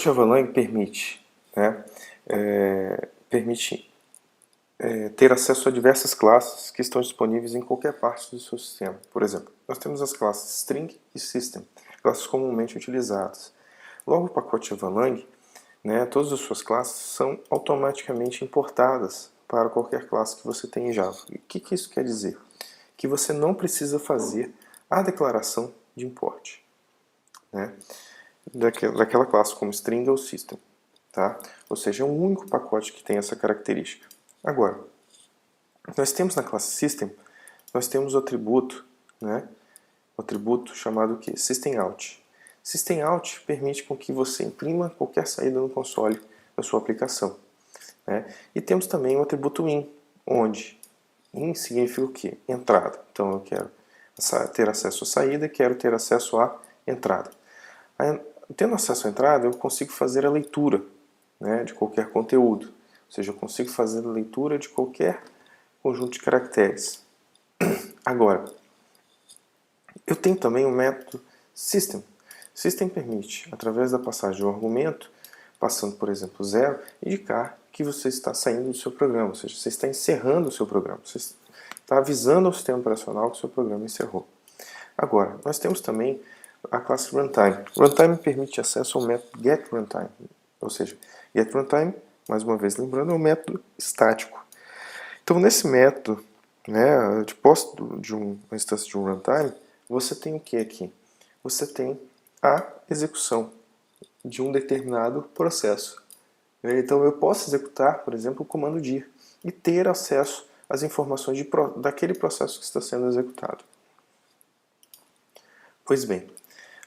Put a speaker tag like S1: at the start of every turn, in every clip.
S1: Erlang permite, né, ter acesso a diversas classes que estão disponíveis em qualquer parte do seu sistema. Por exemplo, nós temos as classes String e System, classes comumente utilizadas. Logo, o pacote Erlang, né, todas as suas classes são automaticamente importadas para qualquer classe que você tem em Java. E o que isso quer dizer? Que você não precisa fazer a declaração de import, né, daquela classe como String ou System. Tá? Ou seja, é um único pacote que tem essa característica. Agora, nós temos na classe System, nós temos o atributo, né? O atributo chamado o quê? SystemOut. SystemOut permite com que você imprima qualquer saída no console da sua aplicação, né? E temos também o atributo in, onde in significa o quê? Entrada. Então eu quero ter acesso à saída e quero ter acesso à entrada. Tendo acesso à entrada, eu consigo fazer a leitura, né, de qualquer conteúdo. Ou seja, eu consigo fazer a leitura de qualquer conjunto de caracteres. Agora, eu tenho também o método System. System permite, através da passagem de um argumento, passando, por exemplo, 0, indicar que você está saindo do seu programa, ou seja, você está encerrando o seu programa. Você está avisando ao sistema operacional que o seu programa encerrou. Agora, nós temos também a classe Runtime. Runtime permite acesso ao método getRuntime. Ou seja, getRuntime, mais uma vez lembrando, é um método estático. Então, nesse método, né, de posse de uma instância de um runtime, você tem o que aqui? Você tem a execução de um determinado processo. Então, eu posso executar, por exemplo, o comando dir e ter acesso às informações daquele processo que está sendo executado. Pois bem,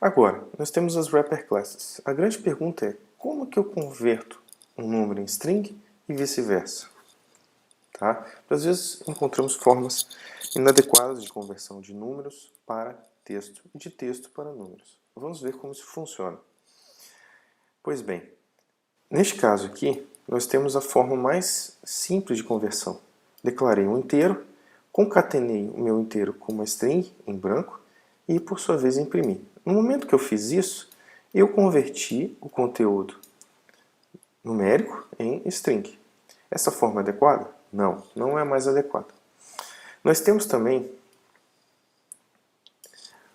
S1: agora, nós temos as wrapper classes. A grande pergunta é, como que eu converto um número em string e vice-versa? Tá? Às vezes encontramos formas inadequadas de conversão de números para texto e de texto para números. Vamos ver como isso funciona. Pois bem, neste caso aqui, nós temos a forma mais simples de conversão. Declarei um inteiro, concatenei o meu inteiro com uma string em branco e, por sua vez, imprimi. No momento que eu fiz isso, eu converti o conteúdo numérico em string. Essa forma é adequada? Não, não é mais adequada. Nós temos também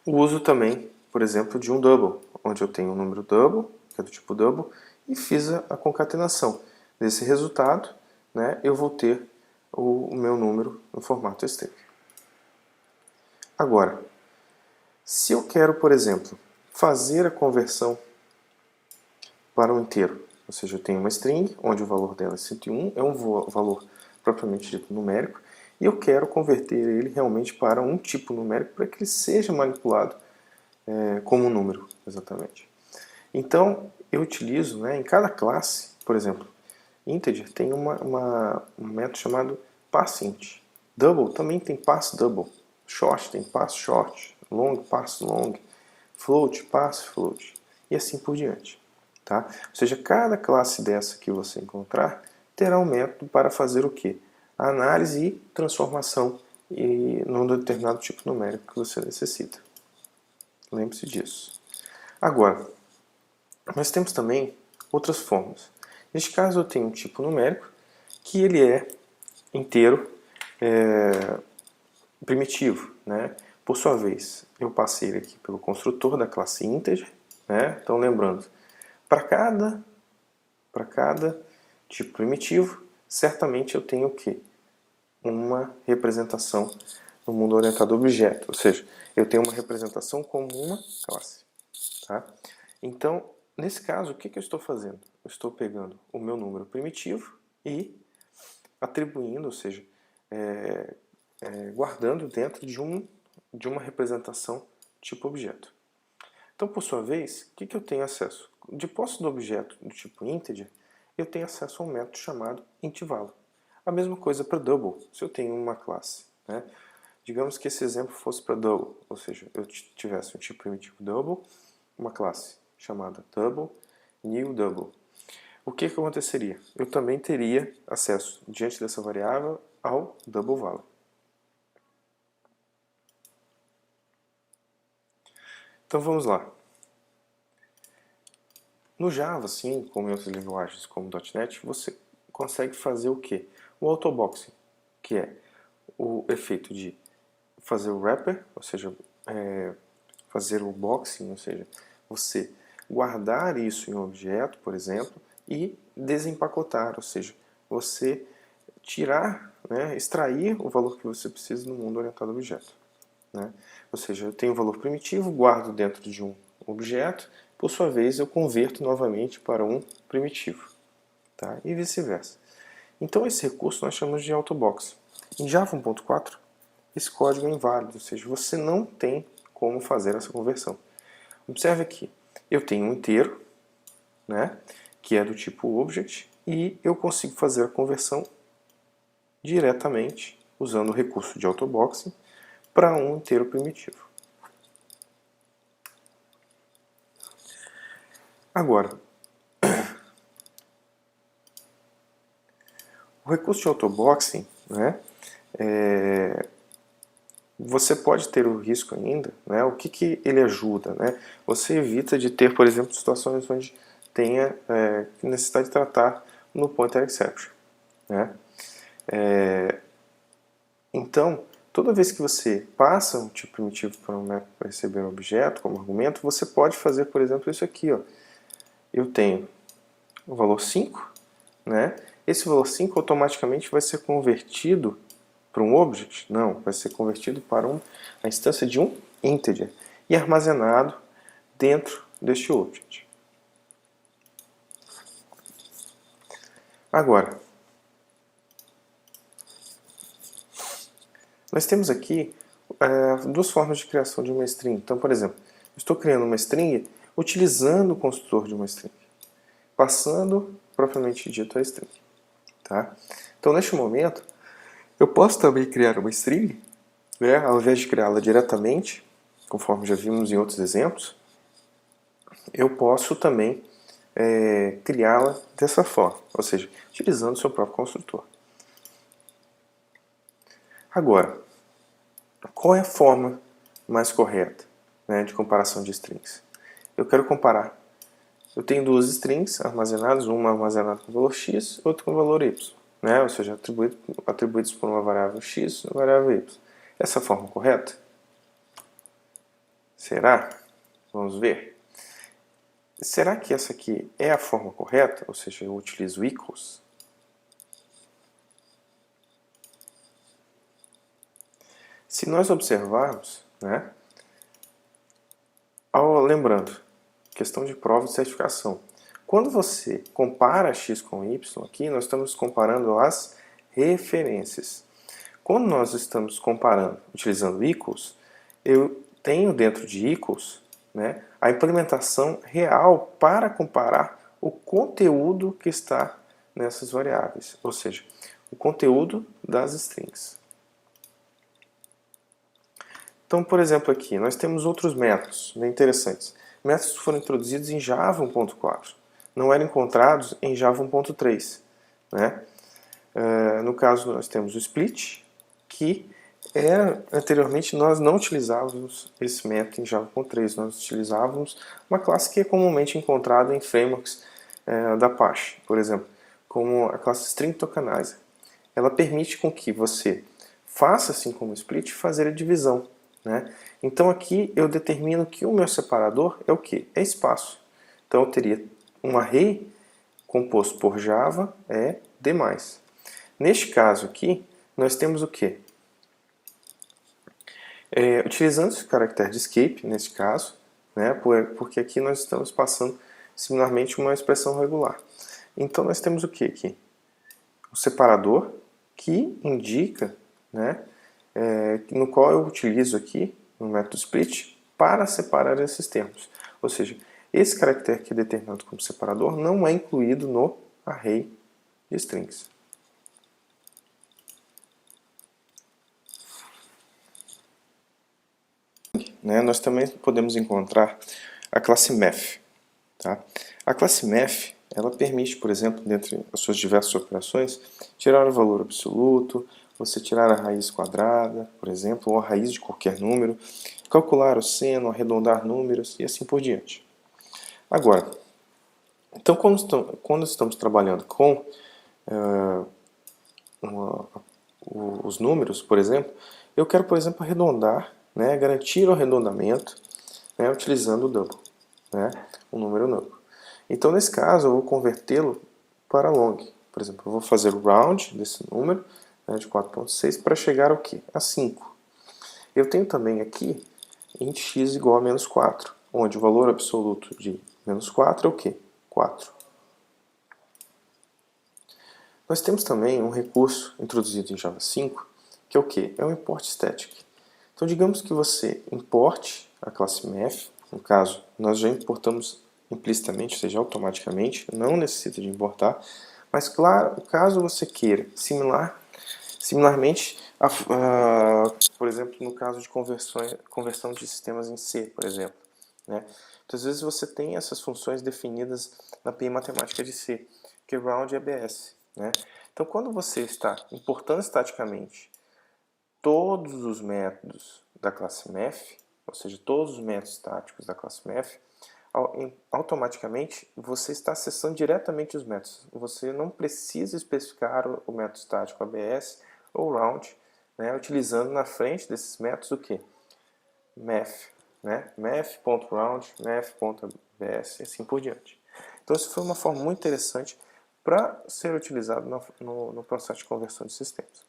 S1: o uso também, por exemplo, de um double, onde eu tenho um número double, que é do tipo double, e fiz a concatenação. Desse resultado, né, eu vou ter o meu número no formato string. Agora, se eu quero, por exemplo, fazer a conversão para um inteiro, ou seja, eu tenho uma string, onde o valor dela é 101, é um valor propriamente dito numérico, e eu quero converter ele realmente para um tipo numérico para que ele seja manipulado como um número, exatamente. Então, eu utilizo, né, em cada classe, por exemplo, integer tem um método chamado parseInt. Double também tem parseDouble. Short tem parseShort. Long, parseLong. Float, parseFloat. E assim por diante. Tá? Ou seja, cada classe dessa que você encontrar terá um método para fazer o quê? A análise e transformação num determinado tipo numérico que você necessita. Lembre-se disso. Agora, nós temos também outras formas. Neste caso, eu tenho um tipo numérico que ele é inteiro, primitivo, né? Por sua vez, eu passei ele aqui pelo construtor da classe integer, né? Então, lembrando, para cada tipo primitivo, certamente eu tenho o quê? Uma representação no mundo orientado a objeto, ou seja, eu tenho uma representação como uma classe. Tá? Então, nesse caso, o que eu estou fazendo? Eu estou pegando o meu número primitivo e atribuindo, ou seja, guardando dentro de uma representação tipo objeto. Então, por sua vez, o que eu tenho acesso? De posse do objeto do tipo integer, eu tenho acesso a um método chamado intValue. A mesma coisa para double, se eu tenho uma classe. Né? Digamos que esse exemplo fosse para double, ou seja, eu tivesse um tipo primitivo double, uma classe chamada double, new double. O que aconteceria? Eu também teria acesso, diante dessa variável, ao double value. Então vamos lá. No Java, assim como em outras linguagens como .NET, você consegue fazer o quê? O autoboxing, que é o efeito de fazer o wrapper, ou seja, fazer o boxing, ou seja, você guardar isso em um objeto, por exemplo, e desempacotar, ou seja, você tirar, né, extrair o valor que você precisa no mundo orientado a objeto. Né? Ou seja, eu tenho um valor primitivo, guardo dentro de um objeto, por sua vez eu converto novamente para um primitivo. Tá? E vice-versa. Então esse recurso nós chamamos de autobox. Em Java 1.4, esse código é inválido, ou seja, você não tem como fazer essa conversão. Observe aqui, eu tenho um inteiro, né, que é do tipo object, e eu consigo fazer a conversão diretamente usando o recurso de autoboxing para um inteiro primitivo. Agora, o recurso de autoboxing, né, você pode ter o risco ainda, né, o que ele ajuda? Né? Você evita de ter, por exemplo, situações onde tenha necessidade de tratar no pointer exception. Né? Então, toda vez que você passa um tipo primitivo para um método para receber um objeto como argumento, você pode fazer, por exemplo, isso aqui. Ó. Eu tenho o valor 5, né? Esse valor 5 automaticamente vai ser convertido para um object? Não, vai ser convertido para a instância de um integer e armazenado dentro deste object. Agora, nós temos aqui duas formas de criação de uma string. Então, por exemplo, eu estou criando uma string utilizando o construtor de uma string, passando propriamente dito a string. Tá? Então, neste momento, eu posso também criar uma string, né, ao invés de criá-la diretamente, conforme já vimos em outros exemplos, eu posso também criá-la dessa forma, ou seja, utilizando o seu próprio construtor. Agora, qual é a forma mais correta, né, de comparação de strings? Eu quero comparar. Eu tenho duas strings armazenadas, uma armazenada com valor x, outra com valor y, né, ou seja, atribuídos por uma variável x e uma variável y. Essa é a forma correta? Será? Vamos ver. Será que essa aqui é a forma correta? Ou seja, eu utilizo equals? Se nós observarmos, né, lembrando, questão de prova de certificação. Quando você compara x com y aqui, nós estamos comparando as referências. Quando nós estamos comparando, utilizando equals, eu tenho dentro de equals, né, a implementação real para comparar o conteúdo que está nessas variáveis, ou seja, o conteúdo das strings. Então, por exemplo, aqui nós temos outros métodos bem interessantes. Métodos que foram introduzidos em Java 1.4, não eram encontrados em Java 1.3. Né? No caso, nós temos o split, que anteriormente nós não utilizávamos esse método em Java 1.3, nós utilizávamos uma classe que é comumente encontrada em frameworks da Apache, por exemplo, como a classe String Tokenizer. Ela permite com que você faça, assim como o split, fazer a divisão. Né? Então aqui eu determino que o meu separador é o quê? É espaço. Então eu teria um array composto por Java é D+. Neste caso aqui, nós temos o quê? Utilizando esse caractere de escape, neste caso, né, porque aqui nós estamos passando similarmente uma expressão regular. Então nós temos o que aqui? O separador, que indica, né, no qual eu utilizo aqui, no método split, para separar esses termos. Ou seja, esse caractere que é determinado como separador não é incluído no array de strings. Nós também podemos encontrar a classe math. Tá? A classe math ela permite, por exemplo, dentre as suas diversas operações, tirar o valor absoluto, você tirar a raiz quadrada, por exemplo, ou a raiz de qualquer número, calcular o seno, arredondar números e assim por diante. Agora, Então, quando estamos trabalhando com os números, por exemplo, eu quero, por exemplo, arredondar, né, garantir o arredondamento, né, utilizando o double, né, um número double. Então, nesse caso, eu vou convertê-lo para long. Por exemplo, eu vou fazer o round desse número, né, de 4.6 para chegar ao quê? A 5. Eu tenho também aqui int x igual a menos 4, onde o valor absoluto de menos 4 é o quê? 4. Nós temos também um recurso introduzido em Java 5, que é o quê? É o import static. Então, digamos que você importe a classe math, no caso, nós já importamos implicitamente, ou seja, automaticamente, não necessita de importar, mas claro, caso você queira similarmente, por exemplo, no caso de conversão de sistemas em C, por exemplo, né? Muitas vezes você tem essas funções definidas na API matemática de C, que é round e ABS, né? Então, quando você está importando estaticamente todos os métodos da classe math, ou seja, todos os métodos estáticos da classe math, automaticamente você está acessando diretamente os métodos. Você não precisa especificar o método estático ABS ou round, né, utilizando na frente desses métodos o que? Math, né? Math.round, math.abs e assim por diante. Então isso foi uma forma muito interessante para ser utilizado no processo de conversão de sistemas.